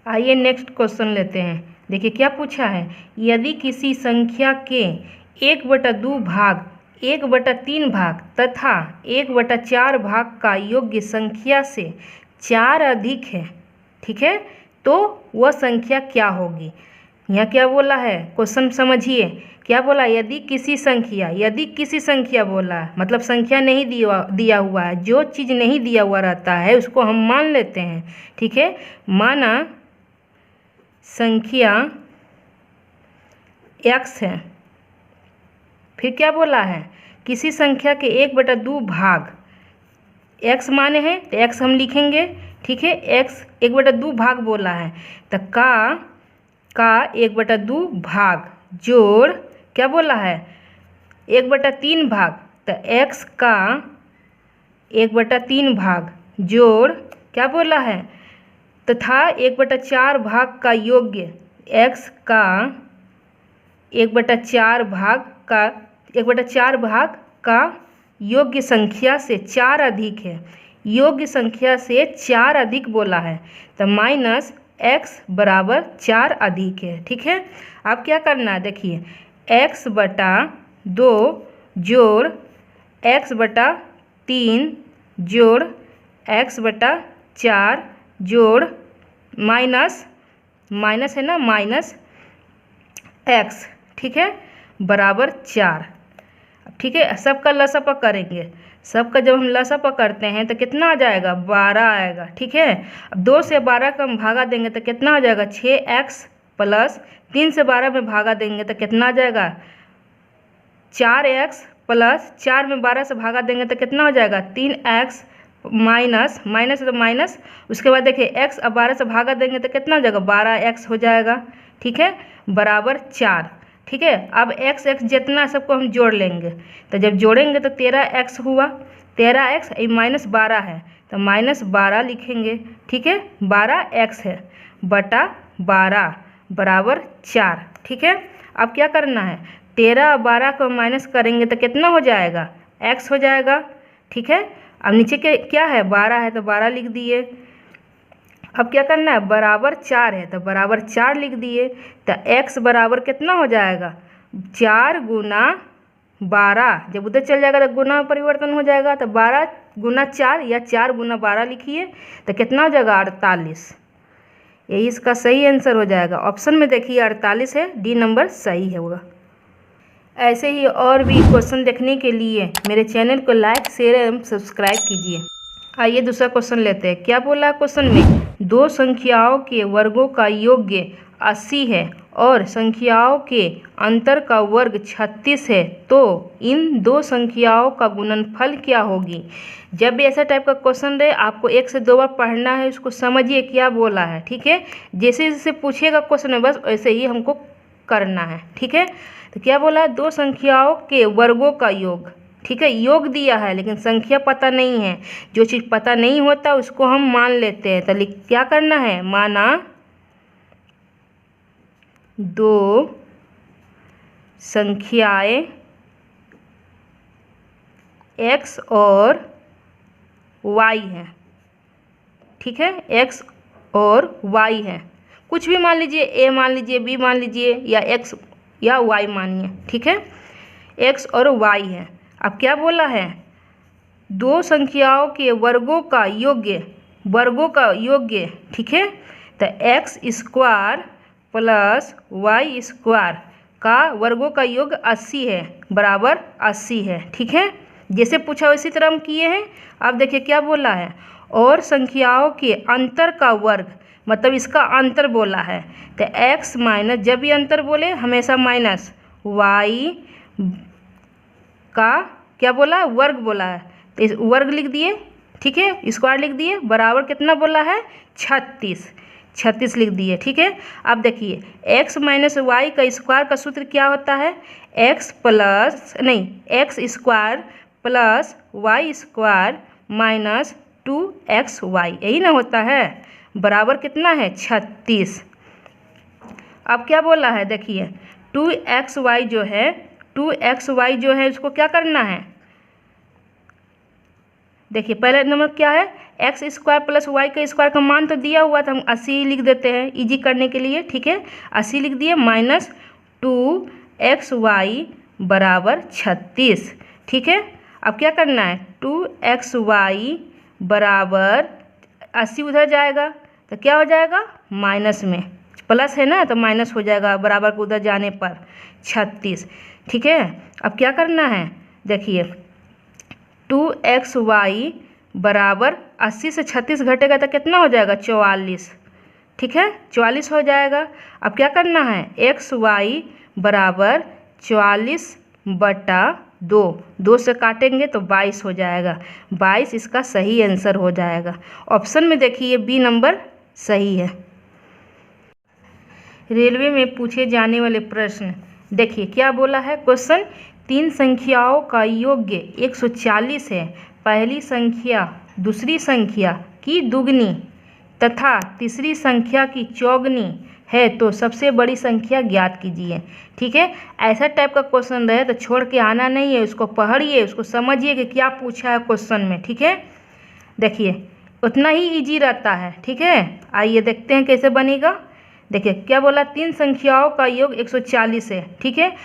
आइए next question लेते हैं। देखिए क्या पूछा है, यदि किसी संख्या के 1/2 भाग 1/3 भाग तथा 1/4 भाग का योग्य संख्या से 4 अधिक है, ठीक है, तो वह संख्या क्या होगी। यहाँ क्या बोला है, क्वेश्चन समझिए। क्या बोला, यदि किसी संख्या बोला है, मतलब संख्या नहीं दिया हुआ है। जो चीज़ नहीं दिया हुआ रहता है उसको हम मान लेते हैं, ठीक है। माना संख्या x है, फिर क्या बोला है, किसी संख्या के 1/2 भाग x माने हैं तो x हम लिखेंगे, ठीक है। x 1/2 भाग बोला है तो का 1/2 भाग जोड़ क्या बोला है 1/3 भाग, तो x का 1/3 भाग जोड़ क्या बोला है तथा 1/4 भाग का योग्य x का 1/4 भाग का योग्य संख्या से 4 अधिक है। योग्य संख्या से 4 अधिक बोला है तो माइनस x बराबर 4 अधिक है, ठीक है। अब क्या करना है, देखिए x/2 जोड़ x/3 जोड़ x/4 जोड़ माइनस है ना, माइनस x, ठीक है, बराबर 4। ठीक है, सबका लसापा करेंगे। सबका जब हम लसापा करते हैं तो कितना आ जाएगा, 12 आएगा, ठीक है। अब 2 से 12 का हम भागा देंगे तो कितना आ जाएगा, 6x प्लस 3 से 12 में भागा देंगे तो कितना आ जाएगा, 4x प्लस 4 में 12 से भागा देंगे तो कितना हो जाएगा, 3x माइनस तो माइनस, उसके बाद देखिए x अब 12 से भागा देंगे तो कितना हो जाएगा, 12x हो जाएगा, ठीक है, बराबर 4, ठीक है। अब x जितना सबको हम जोड़ लेंगे, तो जब जोड़ेंगे तो 13x हुआ, 13x माइनस 12 है तो माइनस 12 लिखेंगे, ठीक है। 12x है बटा 12 बराबर 4, ठीक है। अब क्या करना है, 13 और 12 को माइनस करेंगे तो कितना हो जाएगा, x हो जाएगा, ठीक है। अब नीचे के क्या है, 12 है तो 12 लिख दिए। अब क्या करना है, बराबर 4 है तो बराबर 4 लिख दिए। तो x बराबर कितना हो जाएगा, 4 गुना 12, जब उधर चल जाएगा तो गुना परिवर्तन हो जाएगा, तो 12 गुना 4 या 4 गुना 12 लिखिए तो कितना हो जाएगा, 48। यही इसका सही आंसर हो जाएगा। ऑप्शन में देखिए 48 है, डी नंबर सही होगा। ऐसे ही और भी क्वेश्चन देखने के लिए मेरे चैनल को लाइक शेयर एवं सब्सक्राइब कीजिए। आइए दूसरा क्वेश्चन लेते हैं। क्या बोला क्वेश्चन में, दो संख्याओं के वर्गों का योग्य 80 है और संख्याओं के अंतर का वर्ग 36 है, तो इन दो संख्याओं का गुणनफल क्या होगी। जब भी ऐसा टाइप का क्वेश्चन रहे आपको 1 से 2 बार पढ़ना है, उसको समझिए क्या बोला है, ठीक है। जैसे जैसे पूछेगा क्वेश्चन में बस वैसे ही हमको करना है, ठीक है। तो क्या बोला है, दो संख्याओं के वर्गों का योग, ठीक है। योग दिया है लेकिन संख्या पता नहीं है। जो चीज़ पता नहीं होता उसको हम मान लेते हैं। तो क्या करना है, माना दो संख्याएं x और y हैं, ठीक है, x और y है। कुछ भी मान लीजिए, a मान लीजिए, b मान लीजिए, या x या y मानिए, ठीक है, x और y है। अब क्या बोला है, दो संख्याओं के वर्गों का योग्य, ठीक है। तो x² प्लस y² का वर्गों का योग 80 है, बराबर 80 है, ठीक है। जैसे पूछा उसी तरह हम किए हैं। अब देखिए क्या बोला है, और संख्याओं के अंतर का वर्ग, मतलब इसका अंतर बोला है। तो x माइनस, जब भी अंतर बोले हमेशा माइनस, y का क्या बोला, वर्ग बोला है तो इस वर्ग लिख दिए, ठीक है, स्क्वायर लिख दिए, बराबर कितना बोला है, 36 लिख दिए, ठीक है। अब देखिए x माइनस वाई का स्क्वायर का सूत्र क्या होता है, x² plus y² minus 2xy, यही ना होता है, बराबर कितना है, 36। अब क्या बोला है, देखिए 2xy जो है उसको क्या करना है, देखिए पहले नंबर क्या है, एक्स स्क्वायर प्लस वाई का स्क्वायर का मान तो दिया हुआ था, हम 80 लिख देते हैं इजी करने के लिए, ठीक है। 80 लिख दिए माइनस 2xy बराबर 36, ठीक है। अब क्या करना है, 2xy बराबर 80 उधर जाएगा तो क्या हो जाएगा, माइनस में, प्लस है ना तो माइनस हो जाएगा बराबर को उधर जाने पर 36, ठीक है। अब क्या करना है, देखिए 2xy बराबर 80 से 36 घटेगा तो कितना हो जाएगा, 44, ठीक है, 44 हो जाएगा। अब क्या करना है, xy बराबर 44/2, 2 से काटेंगे तो 22 हो जाएगा, 22 इसका सही आंसर हो जाएगा। ऑप्शन में देखिए बी नंबर सही है। रेलवे में पूछे जाने वाले प्रश्न, देखिए क्या बोला है क्वेश्चन, 3 संख्याओं का योग्य 140 है, पहली संख्या दूसरी संख्या की दुगनी तथा तीसरी संख्या की चौगुनी है तो सबसे बड़ी संख्या ज्ञात कीजिए, ठीक है। ऐसा टाइप का क्वेश्चन रहे तो छोड़ के आना नहीं है, उसको पढ़िए, उसको समझिए कि क्या पूछा है क्वेश्चन में, ठीक है। देखिए उतना ही इजी रहता है, ठीक है। आइए देखते हैं कैसे बनेगा। देखिए क्या बोला, 3 संख्याओं का योग 140 है, ठीक है।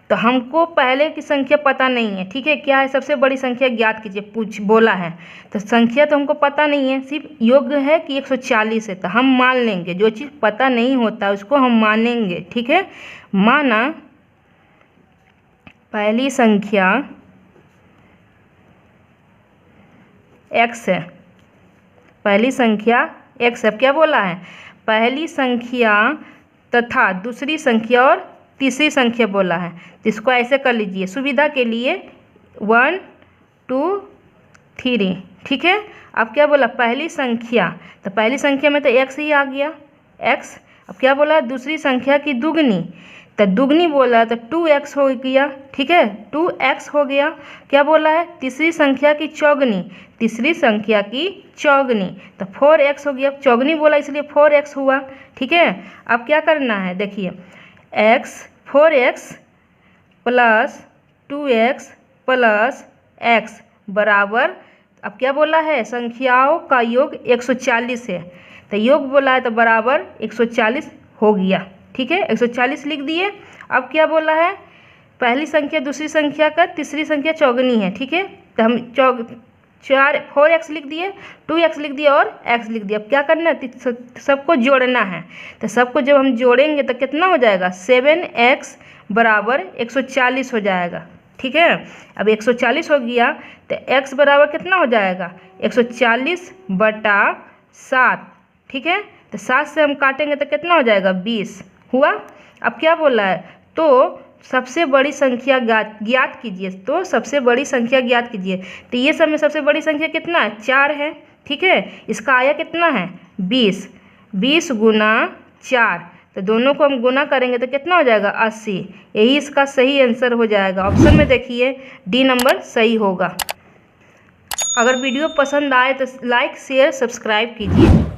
तो हमको पहले की संख्या पता नहीं है, ठीक है, क्या है, सबसे बड़ी संख्या ज्ञात कीजिए बोला है। तो संख्या तो हमको पता नहीं है, सिर्फ योग है कि 140 है, तो हम मान लेंगे, जो चीज़ पता नहीं होता उसको हम मानेंगे, ठीक है। माना पहली संख्या x है, पहली संख्या x है, क्या बोला है, पहली संख्या तथा दूसरी संख्या और तीसरी संख्या बोला है, तो इसको ऐसे कर लीजिए सुविधा के लिए 1 2 3, ठीक है। अब क्या बोला, पहली संख्या, तो पहली संख्या में तो x ही आ गया, x। अब क्या बोला, दूसरी संख्या की दुगनी, तो दुगनी बोला तो 2x हो गया, ठीक है, 2x हो गया। क्या बोला है, तीसरी संख्या की चौगुनी, तीसरी संख्या की चौगुनी, तो 4x हो गया, चौगुनी बोला इसलिए 4x हुआ, ठीक है। अब क्या करना है, देखिए 4x plus 2x plus x बराबर, अब क्या बोला है, संख्याओं का योग 140 है, तो योग बोला है तो बराबर 140 हो गया, ठीक है, 140 लिख दिए। अब क्या बोला है, पहली संख्या दूसरी संख्या का तीसरी संख्या चौगुनी है, ठीक है, तो हम 4x लिख दिए, 2x लिख दिया और x लिख दिया। अब क्या करना है, सबको जोड़ना है, तो सबको जब हम जोड़ेंगे तो कितना हो जाएगा, 7x बराबर 140 हो जाएगा, ठीक है। अब 140 हो गया तो x बराबर कितना हो जाएगा, 140/7, ठीक है, तो 7 से हम काटेंगे तो कितना हो जाएगा, 20 हुआ। अब क्या बोला है, तो सबसे बड़ी संख्या ज्ञात कीजिए, तो सबसे बड़ी संख्या ज्ञात कीजिए, तो ये सब में सबसे बड़ी संख्या कितना है, 4 है, ठीक है। इसका आया कितना है, 20, 20 गुना 4, तो दोनों को हम गुना करेंगे तो कितना हो जाएगा, 80, यही इसका सही आंसर हो जाएगा। ऑप्शन में देखिए डी नंबर सही होगा। अगर वीडियो पसंद आए तो लाइक शेयर सब्सक्राइब कीजिए।